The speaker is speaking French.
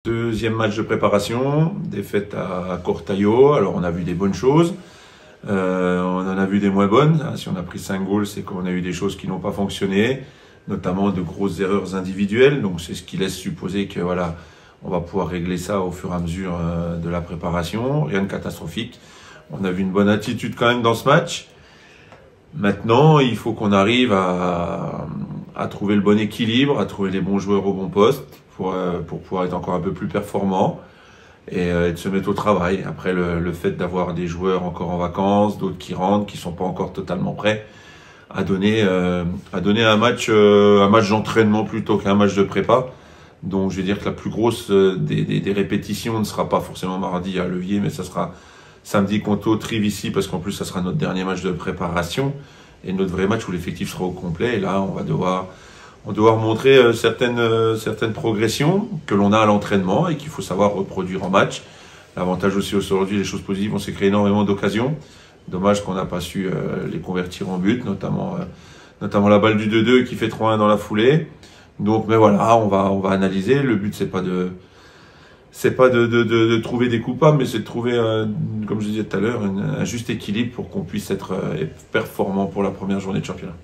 Deuxième match de préparation, défaite à Cortaillot. Alors on a vu des bonnes choses, on en a vu des moins bonnes. Si on a pris 5 goals, c'est qu'on a eu des choses qui n'ont pas fonctionné, notamment de grosses erreurs individuelles. Donc c'est ce qui laisse supposer que voilà, on va pouvoir régler ça au fur et à mesure de la préparation. Rien de catastrophique. On a vu une bonne attitude quand même dans ce match. Maintenant, il faut qu'on arrive à trouver le bon équilibre, à trouver les bons joueurs au bon poste pour pouvoir être encore un peu plus performant et de se mettre au travail. Après, le fait d'avoir des joueurs encore en vacances, d'autres qui rentrent, qui sont pas encore totalement prêts, à donner un match d'entraînement plutôt qu'un match de prépa. Donc, je vais dire que la plus grosse des répétitions ne sera pas forcément mardi à Levier, mais ça sera samedi contre Autrive ici, parce qu'en plus, ça sera notre dernier match de préparation et notre vrai match où l'effectif sera au complet. Et là, on va devoir montrer certaines progressions que l'on a à l'entraînement et qu'il faut savoir reproduire en match. L'avantage aussi aujourd'hui, les choses positives, on s'est créé énormément d'occasions. Dommage qu'on n'a pas su les convertir en but, notamment la balle du 2-2 qui fait 3-1 dans la foulée. Donc, mais voilà, on va analyser. Le but, c'est pas de trouver des coupables, mais c'est de trouver, comme je disais tout à l'heure, un juste équilibre pour qu'on puisse être performant pour la première journée de championnat.